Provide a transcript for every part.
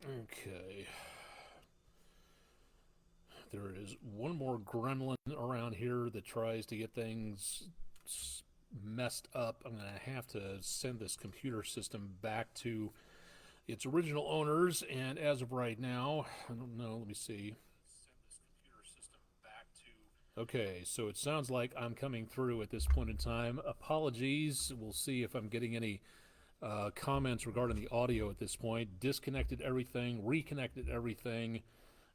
Okay. There is one more gremlin around here that tries to get things messed up. I'm going to have to send this computer system back to its original owners, and as of right now, I don't know, let me see. Okay, so it sounds like I'm coming through at this point in time. Apologies. We'll see if I'm getting any comments regarding the audio at this point. Disconnected everything, reconnected everything.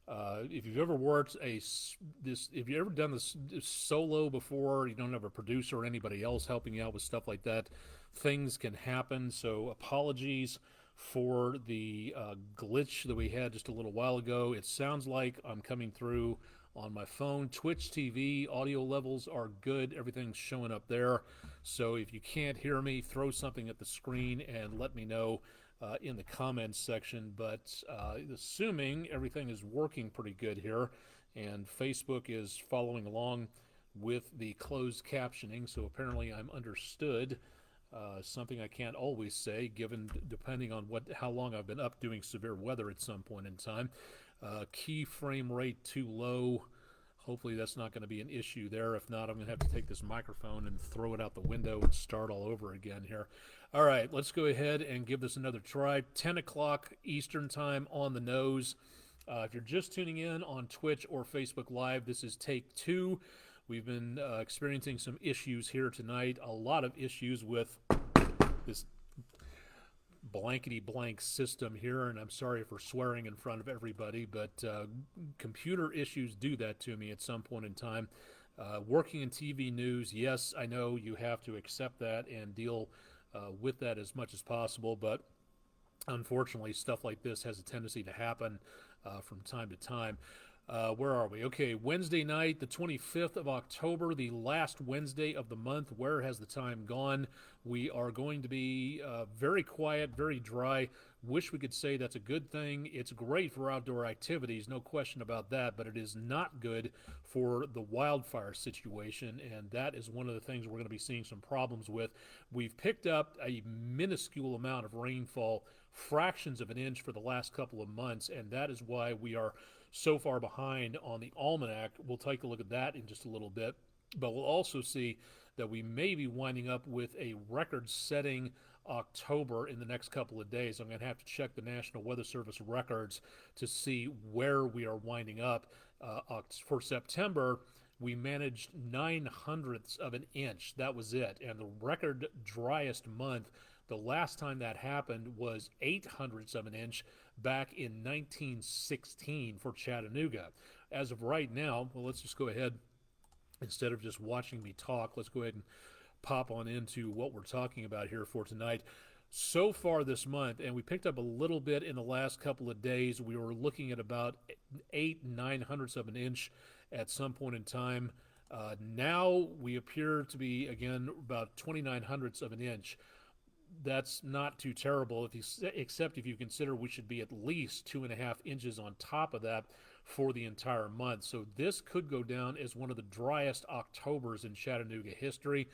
If you've ever worked if you've ever done this solo before, you don't have a producer or anybody else helping you out with stuff like that, things can happen. So apologies for the glitch that we had just a little while ago. It sounds like I'm coming through on my phone. Twitch TV audio levels are good. Everything's showing up there. So if you can't hear me, throw something at the screen and let me know in the comments section. But assuming everything is working pretty good here, and Facebook is following along with the closed captioning, so apparently I'm understood. Something I can't always say, given depending on how long I've been up doing severe weather at some point in time. Key frame rate too low. Hopefully that's not going to be an issue there. If not, I'm going to have to take this microphone and throw it out the window and start all over again here. All right, let's go ahead and give this another try. 10 o'clock Eastern time on the nose. If you're just tuning in on Twitch or Facebook Live, this is take two. We've been experiencing some issues here tonight. A lot of issues with this blankety blank system here, and I'm sorry for swearing in front of everybody, but computer issues do that to me at some point in time. Working in TV news, yes, I know you have to accept that and deal with that as much as possible, but unfortunately, stuff like this has a tendency to happen from time to time. Where are we? Okay, Wednesday night, the 25th of October, the last Wednesday of the month. Where has the time gone? We are going to be very quiet, very dry. Wish we could say that's a good thing. It's great for outdoor activities, no question about that, but it is not good for the wildfire situation, and that is one of the things we're going to be seeing some problems with. We've picked up a minuscule amount of rainfall, fractions of an inch for the last couple of months, and that is why we are so far behind on the almanac. We'll take a look at that in just a little bit, but we'll also see that we may be winding up with a record-setting October in the next couple of days. I'm going to have to check the National Weather Service records to see where we are winding up. For September, we managed 9/100ths of an inch. That was it. And the record driest month, the last time that happened was 8/100ths of an inch back in 1916 for Chattanooga. As of right now, well, let's just go ahead, instead of just watching me talk, let's go ahead and pop on into what we're talking about here for tonight. So far this month, and we picked up a little bit in the last couple of days, we were looking at about 8/900ths of an inch at some point in time. Now we appear to be, again, about 29/100ths of an inch. That's not too terrible, except if you consider we should be at least 2.5 inches on top of that for the entire month. So this could go down as one of the driest Octobers in Chattanooga history.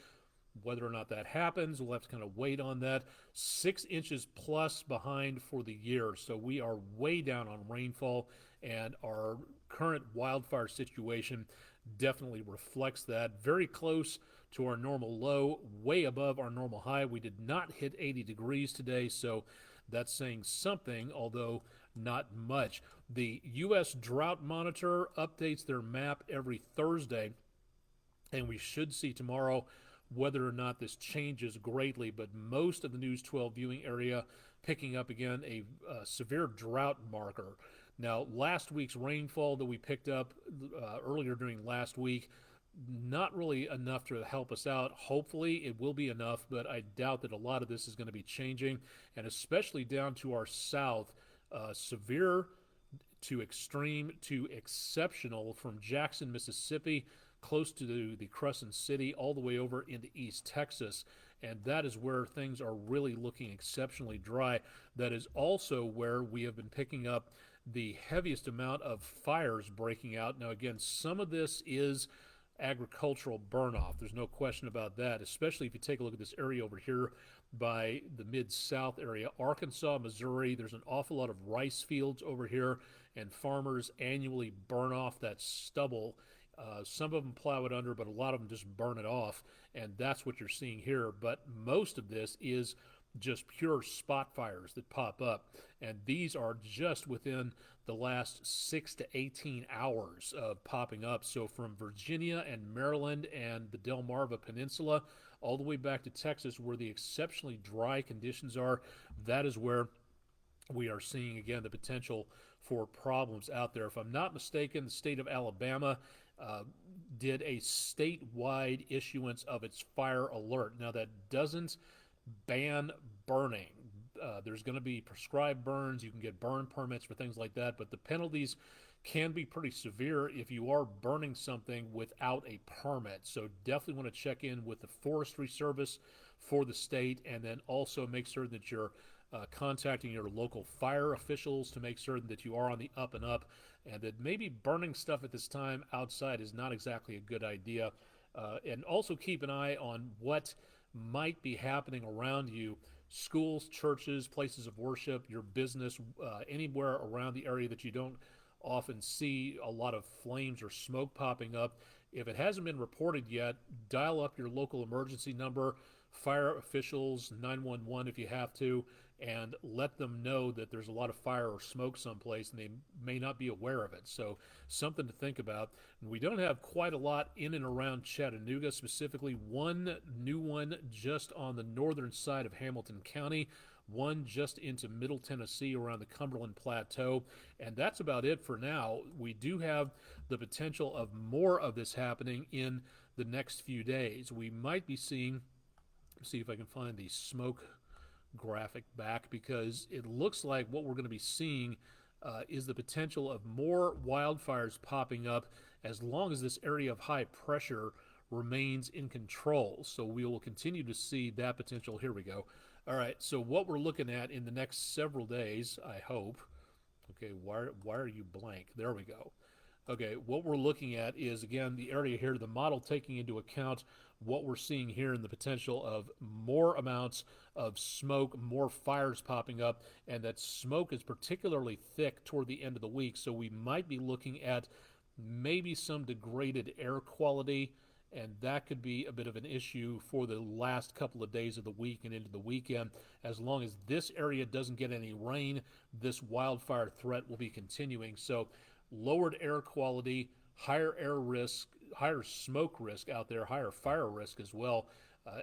Whether or not that happens, we'll have to kind of wait on that. 6 inches plus behind for the year. So we are way down on rainfall, and our current wildfire situation definitely reflects that. Very close to our normal low, way above our normal high. We did not hit 80 degrees today, so that's saying something, although not much. The U.S. Drought Monitor updates their map every Thursday, and we should see tomorrow whether or not this changes greatly, but most of the News 12 viewing area picking up again a severe drought marker. Now, last week's rainfall that we picked up earlier during last week, not really enough to help us out. Hopefully it will be enough, but I doubt that a lot of this is going to be changing, and especially down to our south, severe to extreme to exceptional from Jackson, Mississippi, close to the Crescent City, all the way over into East Texas. And that is where things are really looking exceptionally dry. That is also where we have been picking up the heaviest amount of fires breaking out. Now, again, some of this is agricultural burn-off. There's no question about that, especially if you take a look at this area over here. by the Mid-South area. Arkansas, Missouri, there's an awful lot of rice fields over here, and farmers annually burn off that stubble. Some of them plow it under, but a lot of them just burn it off, and that's what you're seeing here. But most of this is just pure spot fires that pop up, and these are just within the last 6 to 18 hours of popping up. So from Virginia and Maryland and the Delmarva Peninsula all the way back to Texas, where the exceptionally dry conditions are, that is where we are seeing again the potential for problems out there. If I'm not mistaken, the state of Alabama did a statewide issuance of its fire alert. Now, that doesn't ban burning. There's going to be prescribed burns. You can get burn permits for things like that, but the penalties can be pretty severe if you are burning something without a permit. So definitely want to check in with the Forestry Service for the state, and then also make sure that you're contacting your local fire officials to make certain that you are on the up and up, and that maybe burning stuff at this time outside is not exactly a good idea. And also keep an eye on what might be happening around you. Schools, churches, places of worship, your business, anywhere around the area that you don't often see a lot of flames or smoke popping up. If it hasn't been reported yet, dial up your local emergency number, fire officials, 911 if you have to, and let them know that there's a lot of fire or smoke someplace and they may not be aware of it. So something to think about. We don't have quite a lot in and around Chattanooga, specifically one new one just on the northern side of Hamilton County, one just into Middle Tennessee around the Cumberland Plateau, and that's about it for now. We do have the potential of more of this happening in the next few days. We might be seeing, see if I can find the smoke graphic back, because it looks like what we're going to be seeing is the potential of more wildfires popping up as long as this area of high pressure remains in control. So we will continue to see that potential. Here we go. All right, so what we're looking at in the next several days, I hope. Okay, why are you blank? There we go. Okay, what we're looking at is, again, the area here, the model taking into account what we're seeing here and the potential of more amounts of smoke, more fires popping up, and that smoke is particularly thick toward the end of the week. So we might be looking at maybe some degraded air quality, and that could be a bit of an issue for the last couple of days of the week and into the weekend. As long as this area doesn't get any rain, this wildfire threat will be continuing. So lowered air quality, higher air risk, higher smoke risk out there, higher fire risk as well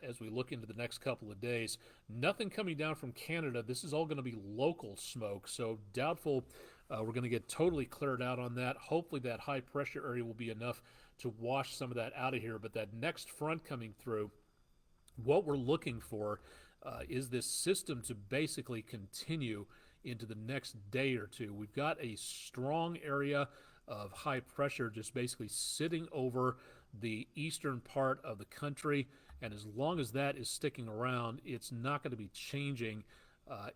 as we look into the next couple of days. Nothing coming down from Canada. This is all going to be local smoke, so doubtful we're going to get totally cleared out on that. Hopefully that high pressure area will be enough to wash some of that out of here. But that next front coming through, what we're looking for is this system to basically continue into the next day or two. We've got a strong area of high pressure just basically sitting over the eastern part of the country, and as long as that is sticking around, it's not going to be changing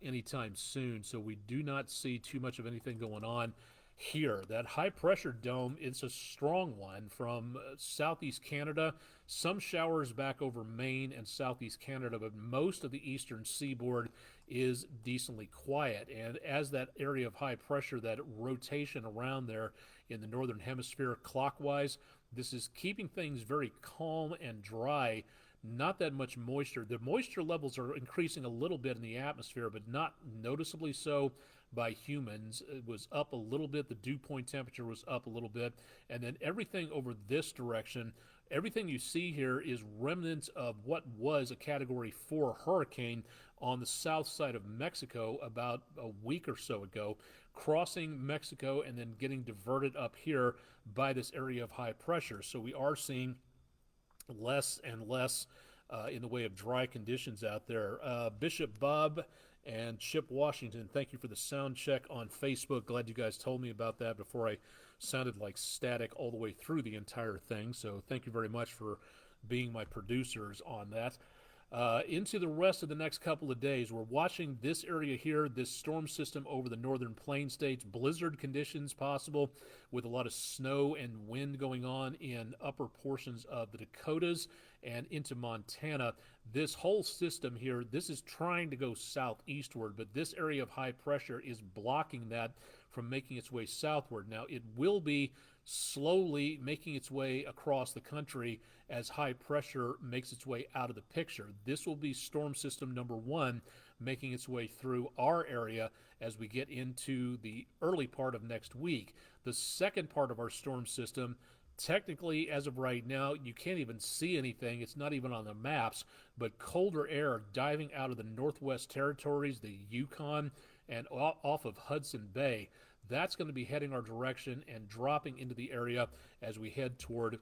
anytime soon. So we do not see too much of anything going on here. That high pressure dome, it's a strong one from southeast Canada, some showers back over Maine and southeast Canada, but most of the eastern seaboard is decently quiet. And as that area of high pressure, that rotation around there in the northern hemisphere clockwise, this is keeping things very calm and dry. Not that much moisture. The moisture levels are increasing a little bit in the atmosphere, but not noticeably so by humans. It was up a little bit. The dew point temperature was up a little bit. And then everything over this direction, everything you see here is remnants of what was a Category 4 hurricane on the south side of Mexico about a week or so ago, crossing Mexico and then getting diverted up here by this area of high pressure. So we are seeing less and less in the way of dry conditions out there. Bishop Bob and Chip Washington, thank you for the sound check on Facebook. Glad you guys told me about that before I sounded like static all the way through the entire thing. So thank you very much for being my producers on that. Into the rest of the next couple of days, we're watching this area here, this storm system over the northern plain states, blizzard conditions possible with a lot of snow and wind going on in upper portions of the Dakotas and into Montana. This whole system here, this is trying to go southeastward, but this area of high pressure is blocking that from making its way southward. Now, it will be slowly making its way across the country as high pressure makes its way out of the picture. This will be storm system number one making its way through our area as we get into the early part of next week. The second part of our storm system, technically, as of right now, you can't even see anything. It's not even on the maps, but colder air diving out of the Northwest Territories, the Yukon, and off of Hudson Bay. That's going to be heading our direction and dropping into the area as we head toward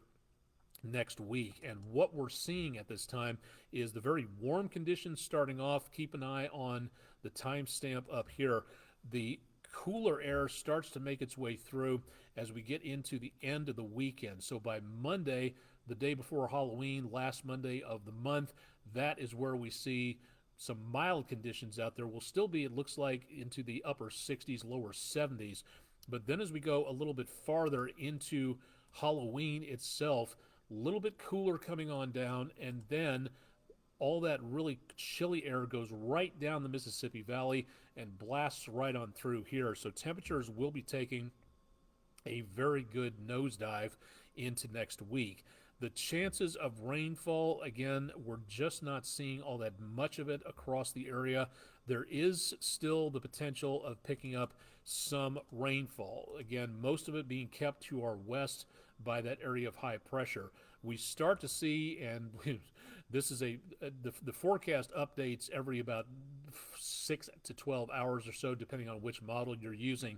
next week. And what we're seeing at this time is the very warm conditions starting off. Keep an eye on the timestamp up here. The cooler air starts to make its way through as we get into the end of the weekend. So by Monday, the day before Halloween, last Monday of the month, that is where we see some mild conditions out there. We'll still be, it looks like, into the upper 60s, lower 70s. But then as we go a little bit farther into Halloween itself, a little bit cooler coming on down, and then all that really chilly air goes right down the Mississippi Valley and blasts right on through here. So temperatures will be taking a very good nosedive into next week. The chances of rainfall, again, we're just not seeing all that much of it across the area. There is still the potential of picking up some rainfall. Again, most of it being kept to our west by that area of high pressure. We start to see, and this is the forecast updates every about 6 to 12 hours or so, depending on which model you're using.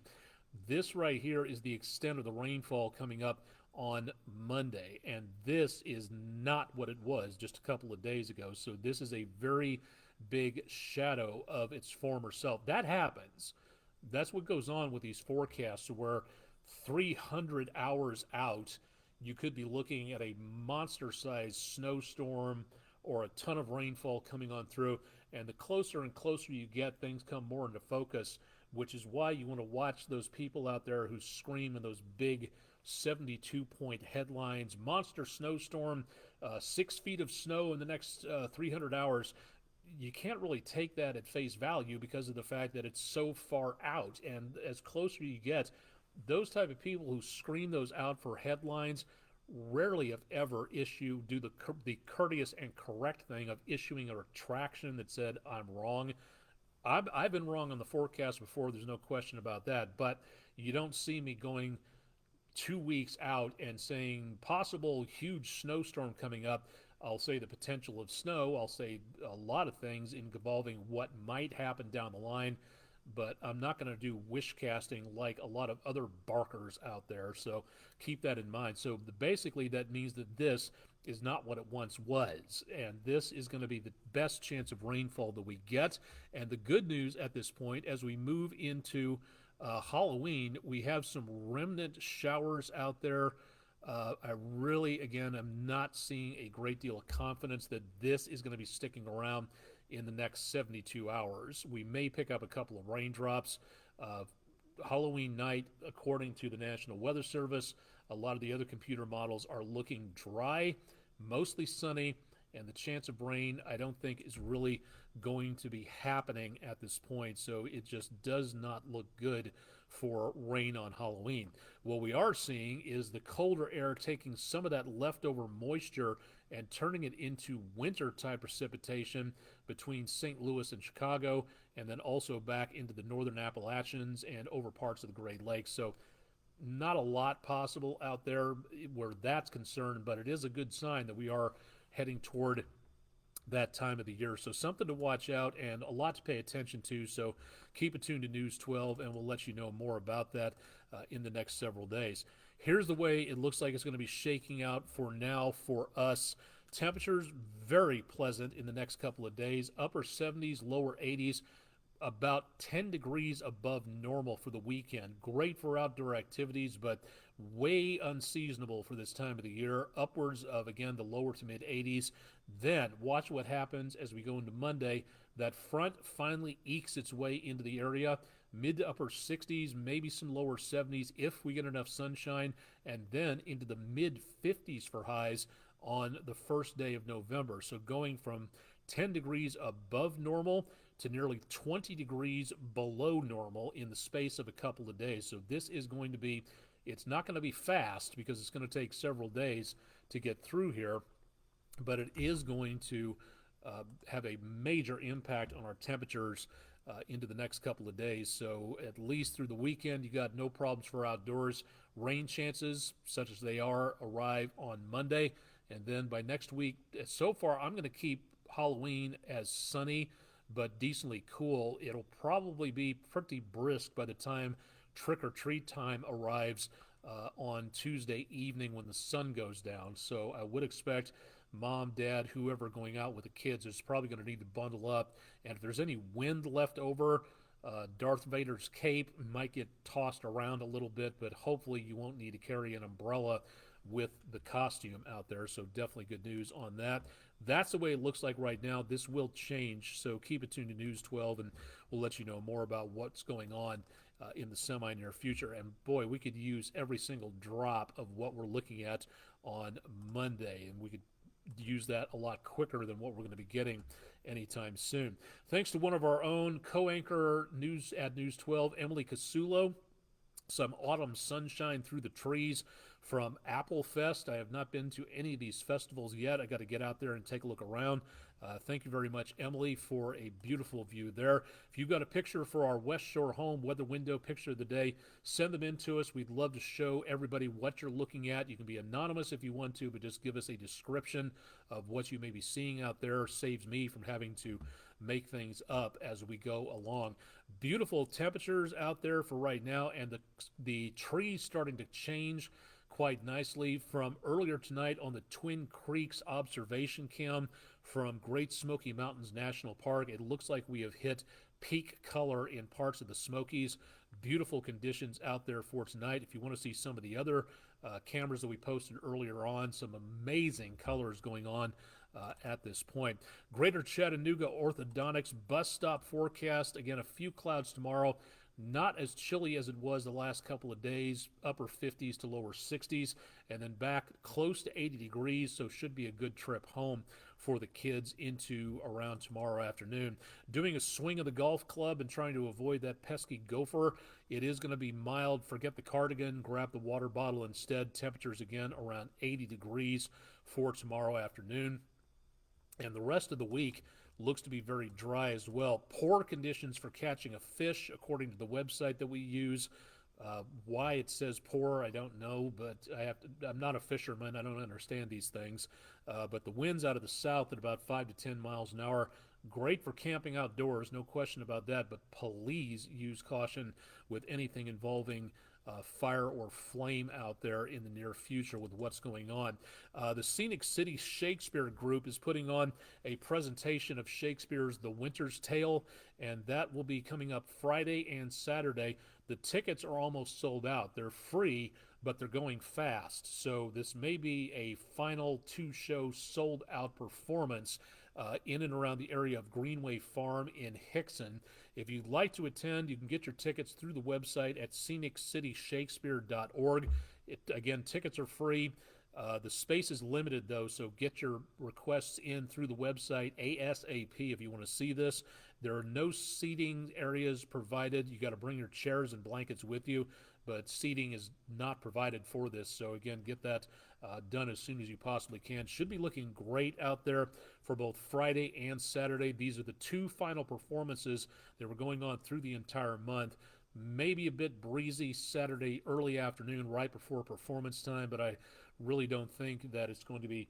This right here is the extent of the rainfall coming up on Monday, and this is not what it was just a couple of days ago. So this is a very big shadow of its former self. That happens. That's what goes on with these forecasts, where 300 hours out, you could be looking at a monster-sized snowstorm or a ton of rainfall coming on through, and the closer and closer you get, things come more into focus, which is why you want to watch those people out there who scream in those big 72-point headlines, monster snowstorm, 6 feet of snow in the next 300 hours. You can't really take that at face value because of the fact that it's so far out. And as closer you get, those type of people who scream those out for headlines rarely, if ever, do the courteous and correct thing of issuing a retraction that said, I'm wrong. I've been wrong on the forecast before, there's no question about that, but you don't see me going 2 weeks out and saying possible huge snowstorm coming up. I'll say the potential of snow. I'll say a lot of things involving what might happen down the line, but I'm not going to do wish casting like a lot of other barkers out there, so keep that in mind. So basically that means that this is not what it once was, and this is going to be the best chance of rainfall that we get. And the good news at this point, as we move into Halloween, we have some remnant showers out there. I really, again, am not seeing a great deal of confidence that this is going to be sticking around in the next 72 hours. We may pick up a couple of raindrops. Halloween night, according to the National Weather Service, a lot of the other computer models are looking dry, mostly sunny, and the chance of rain I don't think is really going to be happening at this point, so it just does not look good for rain on Halloween. What we are seeing is the colder air taking some of that leftover moisture and turning it into winter-type precipitation between St. Louis and Chicago, and then also back into the northern Appalachians and over parts of the Great Lakes. So not a lot possible out there where that's concerned, but it is a good sign that we are heading toward that time of the year. So something to watch out and a lot to pay attention to. So keep it tuned to News 12, and we'll let you know more about that in the next several days. Here's the way it looks like it's going to be shaking out for now for us. Temperatures very pleasant in the next couple of days, upper 70s, lower 80s, about 10 degrees above normal for the weekend. Great for outdoor activities, but way unseasonable for this time of the year. Upwards of, again, the lower to mid 80s. Then watch what happens as we go into Monday. That front finally ekes its way into the area. Mid to upper 60s, maybe some lower 70s if we get enough sunshine, and then into the mid 50s for highs on the first day of November. So going from 10 degrees above normal to nearly 20 degrees below normal in the space of a couple of days. So this is going to be, it's not going to be fast because it's going to take several days to get through here, but it is going to have a major impact on our temperatures into the next couple of days. So at least through the weekend, you got no problems for outdoors. Rain chances, such as they are, arrive on Monday. And then by next week, so far, I'm going to keep Halloween as sunny but decently cool. It'll probably be pretty brisk by the time trick-or-treat time arrives on Tuesday evening when the sun goes down. So I would expect mom, dad, whoever going out with the kids is probably going to need to bundle up. And if there's any wind left over, Darth Vader's cape might get tossed around a little bit, but hopefully you won't need to carry an umbrella with the costume out there. So definitely good news on that. That's the way it looks like right now. This will change, so keep it tuned to News 12, and we'll let you know more about what's going on in the semi-near future. And boy, we could use every single drop of what we're looking at on Monday, and we could use that a lot quicker than what we're going to be getting anytime soon. Thanks to one of our own co-anchor news at News 12, Emily Casulo. Some autumn sunshine through the trees from Apple Fest. I have not been to any of these festivals yet. I got to get out there and take a look around. Thank you very much, Emily, for a beautiful view there. If you've got a picture for our West Shore Home Weather Window Picture of the Day, send them in to us. We'd love to show everybody what you're looking at. You can be anonymous if you want to, but just give us a description of what you may be seeing out there. Saves me from having to make things up as we go along. Beautiful temperatures out there for right now, and the trees starting to change quite nicely from earlier tonight on the Twin Creeks observation cam from Great Smoky Mountains National Park. It looks like we have hit peak color in parts of the Smokies. Beautiful conditions out there for tonight. If you want to see some of the other cameras that we posted earlier on, some amazing colors going on at this point. Greater Chattanooga orthodontics bus stop forecast. Again, a few clouds tomorrow. Not as chilly as it was the last couple of days, upper 50s to lower 60s, and then back close to 80 degrees, so should be a good trip home for the kids into around tomorrow afternoon. Doing a swing of the golf club and trying to avoid that pesky gopher. It is going to be mild. Forget the cardigan, grab the water bottle instead. Temperatures again around 80 degrees for tomorrow afternoon. And the rest of the week looks to be very dry as well. Poor conditions for catching a fish, according to the website that we use. Why it says poor, I don't know, but I'm not a fisherman. I don't understand these things. But the winds out of the south at about 5 to 10 miles an hour. Great for camping outdoors, no question about that. But please use caution with anything involving fire or flame out there in the near future with what's going on. The Scenic City Shakespeare Group is putting on a presentation of Shakespeare's The Winter's Tale, and that will be coming up Friday and Saturday. The tickets are almost sold out. They're free, but they're going fast. So this may be a final two-show sold-out performance in and around the area of Greenway Farm in Hickson. If you'd like to attend, you can get your tickets through the website at sceniccitysshakespeare.org. Again, tickets are free. The space is limited, though, so get your requests in through the website ASAP if you want to see this. There are no seating areas provided. You got to bring your chairs and blankets with you, but seating is not provided for this. So, again, get that done as soon as you possibly can. Should be looking great out there for both Friday and Saturday. These are the two final performances that were going on through the entire month. Maybe a bit breezy Saturday early afternoon right before performance time, but I really don't think that it's going to be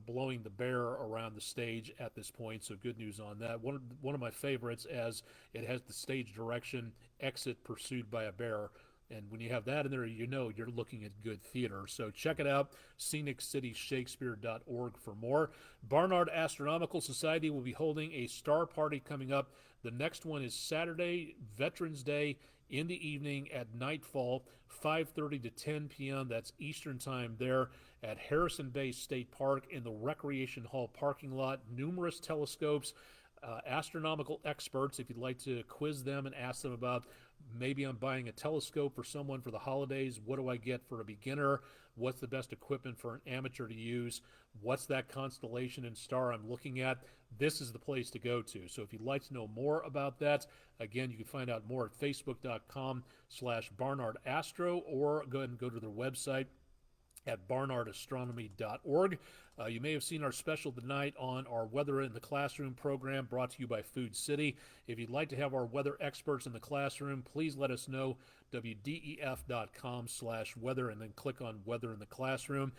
blowing the bear around the stage at this point, so good news on that. One of my favorites, as it has the stage direction, exit pursued by a bear. And when you have that in there, you know you're looking at good theater. So check it out, sceniccitysshakespeare.org for more. Barnard Astronomical Society will be holding a star party coming up. The next one is Saturday, Veterans Day, in the evening at nightfall, 5:30 to 10 p.m. That's Eastern Time there at Harrison Bay State Park in the Recreation Hall parking lot. Numerous telescopes, astronomical experts, if you'd like to quiz them and ask them about Maybe I'm buying a telescope for someone for the holidays. What do I get for a beginner? What's the best equipment for an amateur to use? What's that constellation and star I'm looking at? This is the place to go to. So if you'd like to know more about that, again, you can find out more at facebook.com/barnardastro, or go ahead and go to their website at barnardastronomy.org. You may have seen our special tonight on our Weather in the Classroom program brought to you by Food City. If you'd like to have our weather experts in the classroom, please let us know. WDEF.com/weather, and then click on Weather in the Classroom.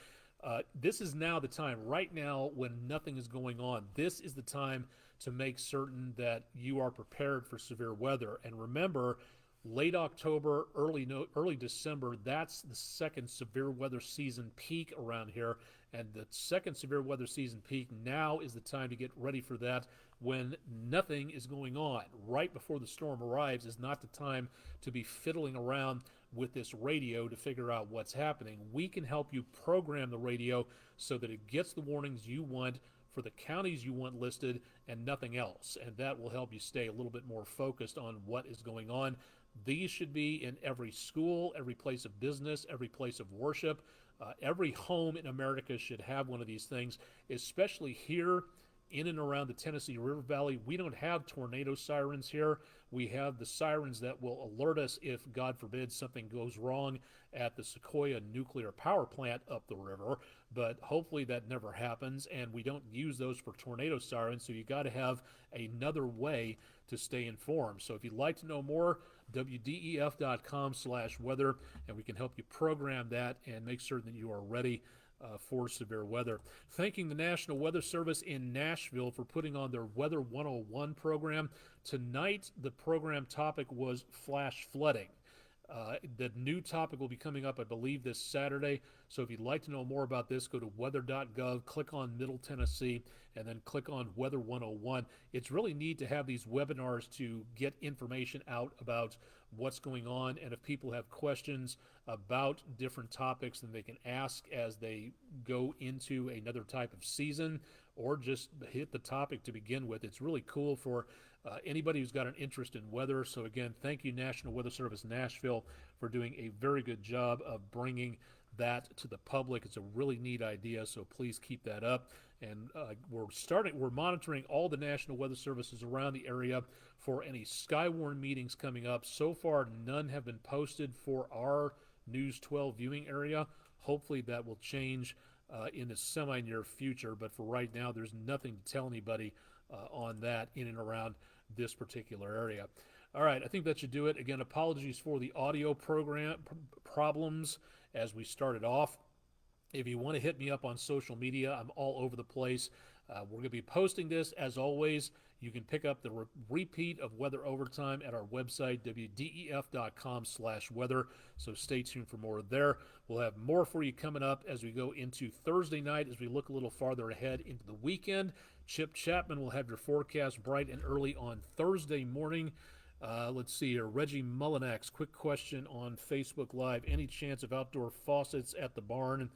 This is now the time, right now, when nothing is going on. This is the time to make certain that you are prepared for severe weather. And remember, late October, early December, that's the second severe weather season peak around here. And the second severe weather season peak, now is the time to get ready for that, when nothing is going on. Right before the storm arrives is not the time to be fiddling around with this radio to figure out what's happening. We can help you program the radio so that it gets the warnings you want for the counties you want listed and nothing else. And that will help you stay a little bit more focused on what is going on. These should be in every school, every place of business, every place of worship. Every home in America should have one of these things, especially here in and around the Tennessee River Valley. We don't have tornado sirens here. We have the sirens that will alert us if, God forbid, something goes wrong at the Sequoia nuclear power plant up the river. But hopefully that never happens, and we don't use those for tornado sirens, so you got to have another way to stay informed. So if you'd like to know more, WDEF.com/weather, and we can help you program that and make sure that you are ready for severe weather. Thanking the National Weather Service in Nashville for putting on their Weather 101 program. Tonight, the program topic was flash flooding. The new topic will be coming up, I believe, this Saturday. So if you'd like to know more about this, go to weather.gov, click on Middle Tennessee, and then click on Weather 101. It's really neat to have these webinars to get information out about what's going on. And if people have questions about different topics, then they can ask as they go into another type of season, or just hit the topic to begin with. It's really cool for anybody who's got an interest in weather. So again, thank you, National Weather Service Nashville, for doing a very good job of bringing that to the public. It's a really neat idea, so please keep that up. And we're monitoring all the National Weather Services around the area for any Skywarn meetings coming up. So far, none have been posted for our News 12 viewing area. Hopefully that will change in the semi-near future, but for right now, there's nothing to tell anybody on that in and around this particular area. All right, I think that should do it. Again, apologies for the audio problems as we started off. If you want to hit me up on social media, I'm all over the place. We're going to be posting this, as always. You can pick up the repeat of Weather Overtime at our website, WDEF.com/weather. So stay tuned for more there. We'll have more for you coming up as we go into Thursday night, as we look a little farther ahead into the weekend. Chip Chapman will have your forecast bright and early on Thursday morning. Let's see here. Reggie Mullinax, quick question on Facebook Live. Any chance of outdoor faucets at the barn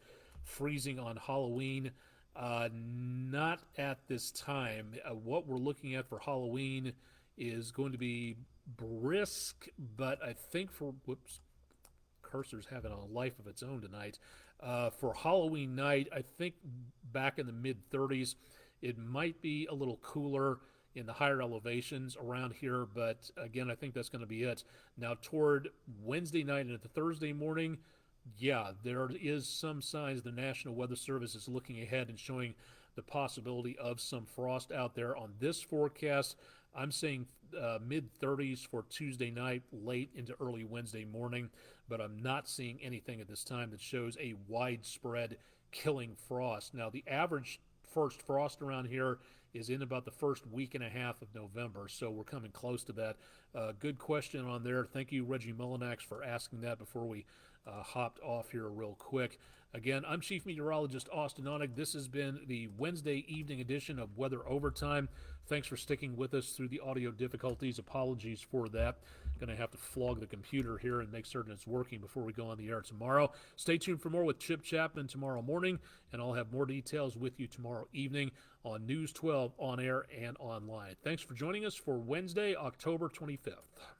freezing on Halloween? Not at this time. What we're looking at for Halloween is going to be brisk, but I think cursor's having a life of its own tonight. For Halloween night, I think back in the mid-30s. It might be a little cooler in the higher elevations around here, but again, I think that's going to be it. Now, toward Wednesday night and into Thursday morning, yeah, there is some signs the National Weather Service is looking ahead and showing the possibility of some frost out there. On this forecast, I'm saying mid-30s for Tuesday night, late into early Wednesday morning, but I'm not seeing anything at this time that shows a widespread killing frost. Now, the average first frost around here is in about the first week and a half of November, so we're coming close to that. Good question on there. Thank you, Reggie Mullinax, for asking that before we hopped off here real quick. Again, I'm Chief Meteorologist Austin Onig. This has been the Wednesday evening edition of Weather Overtime. Thanks for sticking with us through the audio difficulties. Apologies for that. Going to have to flog the computer here and make certain it's working before we go on the air tomorrow. Stay tuned for more with Chip Chapman tomorrow morning, and I'll have more details with you tomorrow evening on News 12 on air and online. Thanks for joining us for Wednesday, October 25th.